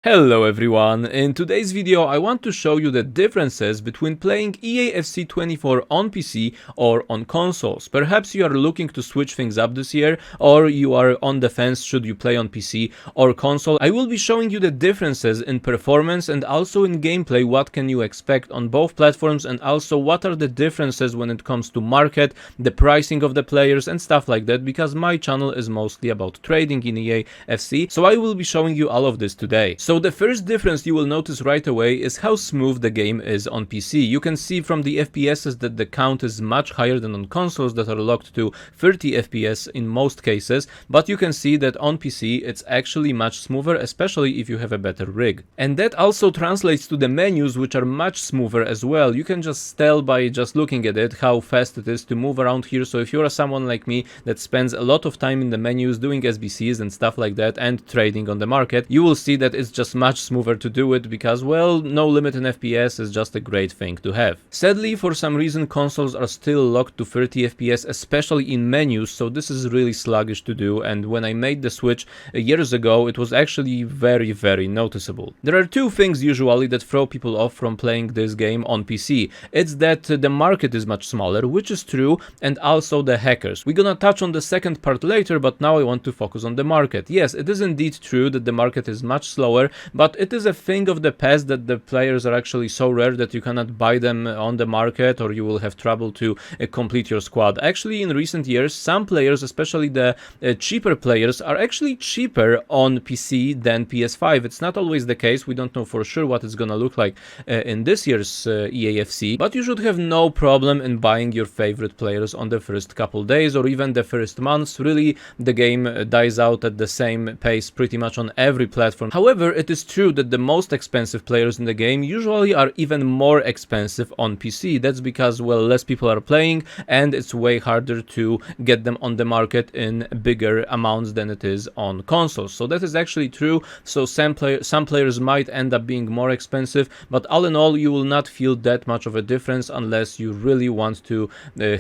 Hello everyone, in today's video I want to show you the differences between playing EAFC24 on PC or on consoles. Perhaps you are looking to switch things up this year, or you are on the fence should you play on PC or console. I will be showing you the differences in performance and also in gameplay, what can you expect on both platforms, and also what are the differences when it comes to market, the pricing of the players and stuff like that, because my channel is mostly about trading in EAFC, so I will be showing you all of this today. So the first difference you will notice right away is how smooth the game is on PC. You can see from the FPSs that the count is much higher than on consoles that are locked to 30 FPS in most cases, but you can see that on PC it's actually much smoother, especially if you have a better rig. And that also translates to the menus, which are much smoother as well. You can just tell by just looking at it how fast it is to move around here. So if you're someone like me that spends a lot of time in the menus doing SBCs and stuff like that and trading on the market, you will see that it's just much smoother to do it because, well, no limit in FPS is just a great thing to have. Sadly, for some reason consoles are still locked to 30 FPS, especially in menus, so this is really sluggish to do, and when I made the switch years ago it was actually very noticeable. There are two things usually that throw people off from playing this game on PC. It's that the market is much smaller, which is true, and also the hackers. We're gonna touch on the second part later, but now I want to focus on the market. Yes, it is indeed true that the market is much slower, but it is a thing of the past that the players are actually so rare that you cannot buy them on the market, or you will have trouble to complete your squad. Actually, in recent years, some players, especially the cheaper players, are actually cheaper on PC than PS5. It's not always the case. We don't know for sure what it's gonna look like in this year's EAFC, but you should have no problem in buying your favorite players on the first couple days or even the first months. Really, the game dies out at the same pace pretty much on every platform. However, it is true that the most expensive players in the game usually are even more expensive on PC. That's because, well, less people are playing and it's way harder to get them on the market in bigger amounts than it is on consoles. So that is actually true. So some players might end up being more expensive, but all in all you will not feel that much of a difference unless you really want to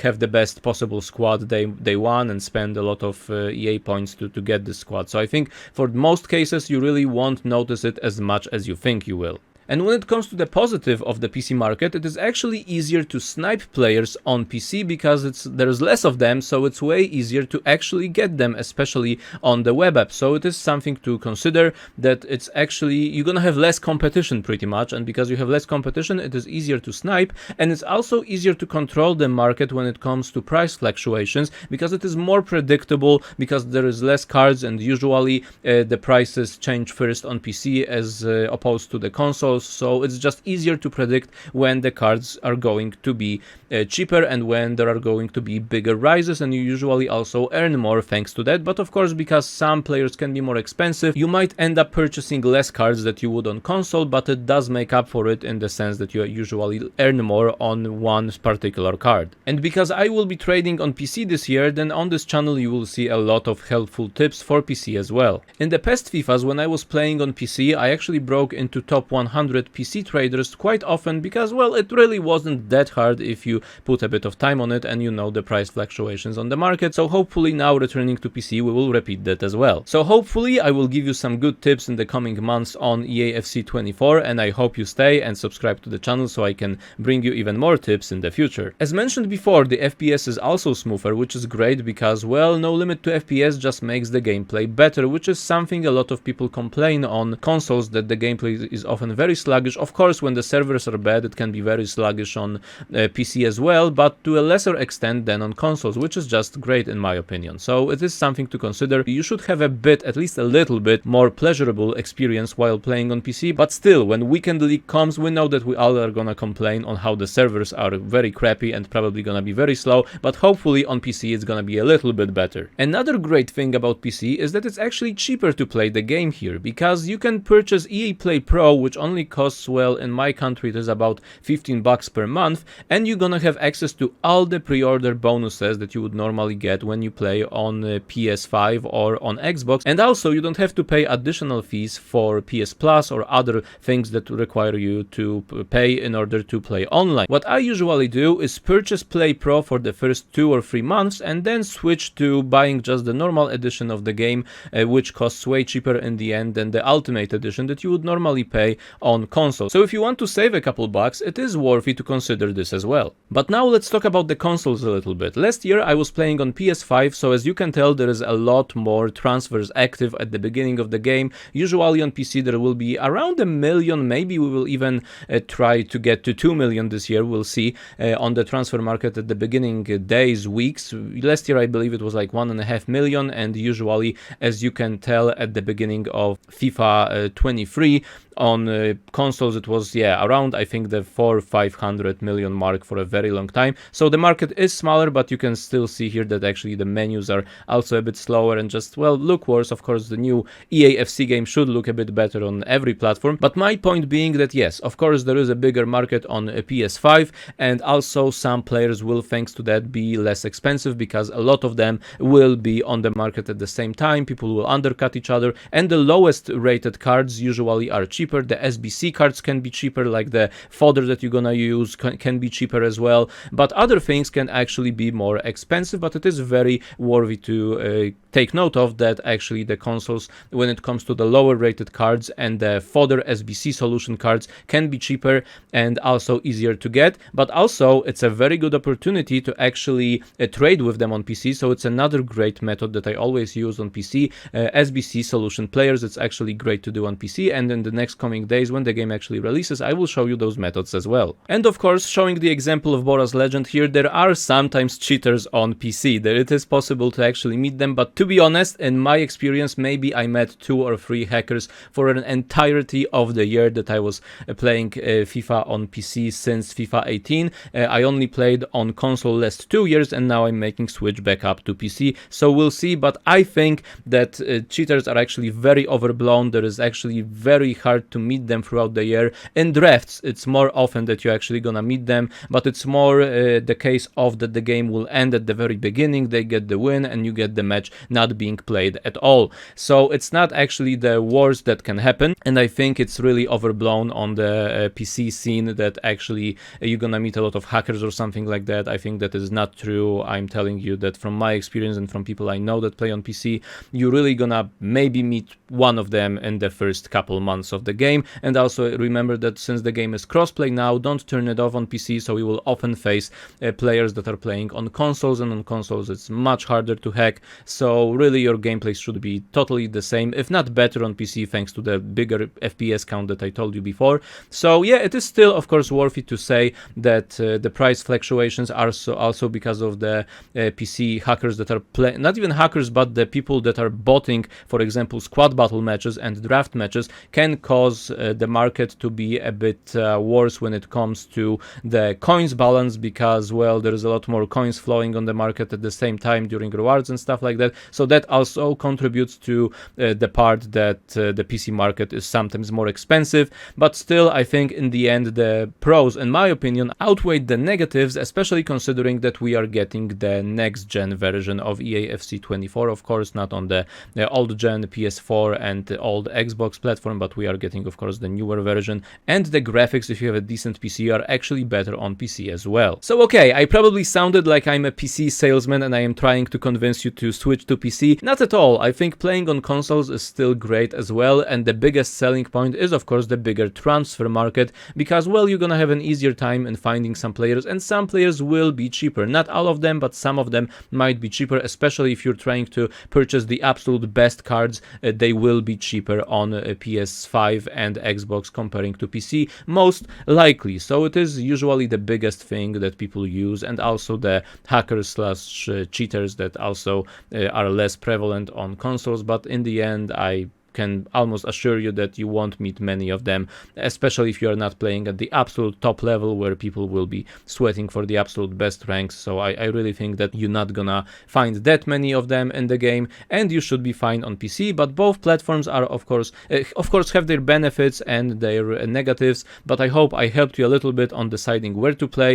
have the best possible squad day one and spend a lot of EA points to get this squad. So I think for most cases you really won't notice it as much as you think you will. And when it comes to the positive of the PC market, it is actually easier to snipe players on PC because there's less of them, so it's way easier to actually get them, especially on the web app. So it is something to consider, that it's actually, you're gonna have less competition pretty much, and because you have less competition, it is easier to snipe, and it's also easier to control the market when it comes to price fluctuations, because it is more predictable, because there is less cards, and usually the prices change first on PC as opposed to the console. So it's just easier to predict when the cards are going to be cheaper and when there are going to be bigger rises, and you usually also earn more thanks to that. But of course, because some players can be more expensive, you might end up purchasing less cards that you would on console, but it does make up for it in the sense that you usually earn more on one particular card. And because I will be trading on PC this year, then on this channel you will see a lot of helpful tips for PC as well. In the past FIFAs, when I was playing on PC, I actually broke into top 100 PC traders quite often because, well, it really wasn't that hard if you put a bit of time on it and you know the price fluctuations on the market. So hopefully now returning to PC we will repeat that as well. So hopefully I will give you some good tips in the coming months on EAFC24, and I hope you stay and subscribe to the channel so I can bring you even more tips in the future. As mentioned before, the FPS is also smoother, which is great because, well, no limit to FPS just makes the gameplay better, which is something a lot of people complain on consoles, that the gameplay is often very sluggish. Of course, when the servers are bad, it can be very sluggish on PC as well, but to a lesser extent than on consoles, which is just great in my opinion. So it is something to consider. You should have a bit, at least a little bit, more pleasurable experience while playing on PC, but still, when Weekend League comes, we know that we all are gonna complain on how the servers are very crappy and probably gonna be very slow, but hopefully on PC it's gonna be a little bit better. Another great thing about PC is that it's actually cheaper to play the game here, because you can purchase EA Play Pro, which only costs, well, in my country it is about 15 bucks per month, and you're gonna have access to all the pre-order bonuses that you would normally get when you play on PS5 or on Xbox. And also you don't have to pay additional fees for PS Plus or other things that require you to pay in order to play online. What I usually do is purchase Play Pro for the first 2 or 3 months and then switch to buying just the normal edition of the game, which costs way cheaper in the end than the Ultimate Edition that you would normally pay on console. So if you want to save a couple bucks, it is worthy to consider this as well. But now let's talk about the consoles a little bit. Last year I was playing on PS5, so as you can tell there is a lot more transfers active at the beginning of the game. Usually on PC there will be around 1 million, maybe we will even try to get to 2 million this year, we'll see, on the transfer market at the beginning days, weeks. Last year I believe it was like 1.5 million, and usually, as you can tell, at the beginning of FIFA 23 on consoles it was around, I think, the 400-500 million mark for a very long time. So the market is smaller, but you can still see here that actually the menus are also a bit slower and just, well, look worse. Of course the new EAFC game should look a bit better on every platform, but my point being that yes, of course there is a bigger market on a PS5, and also some players will, thanks to that, be less expensive because a lot of them will be on the market at the same time. People will undercut each other, and the lowest rated cards usually are cheaper. The SBC cards can be cheaper, like the fodder that you're gonna use can be cheaper as well, but other things can actually be more expensive. But it is very worthy to take note of that actually the consoles, when it comes to the lower rated cards and the fodder SBC solution cards, can be cheaper and also easier to get. But also it's a very good opportunity to actually trade with them on PC, so it's another great method that I always use on PC. SBC solution players, it's actually great to do on PC, and in the next coming days when the game actually releases I will show you those methods as well. And of course, showing the example of Bora's Legend here, there are sometimes cheaters on PC. There it is possible to actually meet them, but to be honest, in my experience, maybe I met 2 or 3 hackers for an entirety of the year that I was playing FIFA on PC since FIFA 18. I only played on console last 2 years, and now I'm making switch back up to PC, so we'll see. But I think that cheaters are actually very overblown. There is actually very hard to meet them throughout the year. In drafts it's more often that you're actually gonna meet them, but it's more the case of that the game will end at the very beginning, they get the win, and you get the match not being played at all. So it's not actually the worst that can happen, and I think it's really overblown on the PC scene that actually you're gonna meet a lot of hackers or something like that. I think that is not true. I'm telling you that from my experience and from people I know that play on PC, you're really gonna maybe meet one of them in the first couple months of the game. And also remember that since the game is crossplay now, don't turn it off on PC, so you will often face players that are playing on consoles, and on consoles it's much harder to hack. So really your gameplay should be totally the same, if not better, on PC, thanks to the bigger FPS count that I told you before. So yeah, it is still of course worthy to say that the price fluctuations are also because of the PC hackers that are not even hackers, but the people that are botting, for example, squad battle matches and draft matches, can cause the market to be a bit worse when it comes to the coins balance, because, well, there is a lot more coins flowing on the market at the same time during rewards and stuff like that. So that also contributes to the part that the PC market is sometimes more expensive. But still, I think in the end the pros, in my opinion, outweigh the negatives, especially considering that we are getting the next gen version of EAFC24, of course, not on the old gen PS4 and the old Xbox platform, but we are getting, of course, the newer version, and the graphics, if you have a decent PC, are actually better on PC as well. So okay, I probably sounded like I'm a PC salesman and I am trying to convince you to switch to PC. Not at all. I think playing on consoles is still great as well, and the biggest selling point is of course the bigger transfer market, because, well, you're gonna have an easier time in finding some players, and some players will be cheaper. Not all of them, but some of them might be cheaper, especially if you're trying to purchase the absolute best cards. They will be cheaper on PS5 and Xbox comparing to PC, most likely. So it is usually the biggest thing that people use, and also the hackers slash cheaters that also are less prevalent on consoles. But in the end, I can almost assure you that you won't meet many of them, especially if you are not playing at the absolute top level where people will be sweating for the absolute best ranks. So I really think that you're not gonna find that many of them in the game, and you should be fine on PC. But both platforms are of course have their benefits and their negatives, but I hope I helped you a little bit on deciding where to play.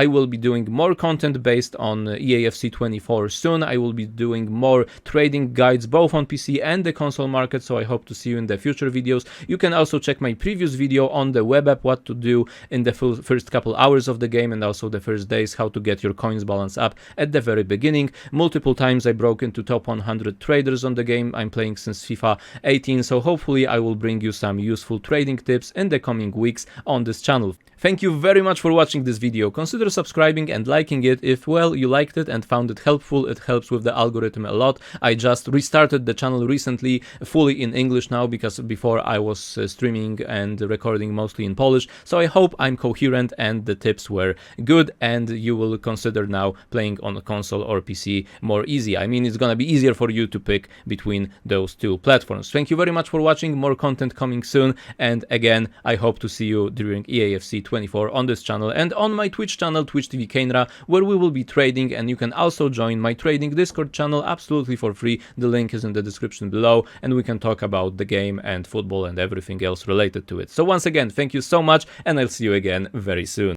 I will be doing more content based on EAFC24 soon. I will be doing more trading guides both on PC and the console market, so I hope to see you in the future videos. You can also check my previous video on the web app, what to do in the first couple hours of the game, and also the first days, how to get your coins balance up at the very beginning. Multiple times I broke into top 100 traders on the game. I'm playing since FIFA 18, so hopefully I will bring you some useful trading tips in the coming weeks on this channel. Thank you very much for watching this video. Consider subscribing and liking it if, well, you liked it and found it helpful. It helps with the algorithm a lot. I just restarted the channel recently, fully in English now, because before I was streaming and recording mostly in Polish. So I hope I'm coherent and the tips were good, and you will consider now playing on a console or PC more easy. I mean, it's gonna be easier for you to pick between those two platforms. Thank you very much for watching. More content coming soon, and again, I hope to see you during EAFC24 on this channel and on my Twitch channel, Twitch TV Kenra, where we will be trading, and you can also join my trading Discord channel absolutely for free. The link is in the description below, and we can talk about the game and football and everything else related to it. So once again, thank you so much, and I'll see you again very soon.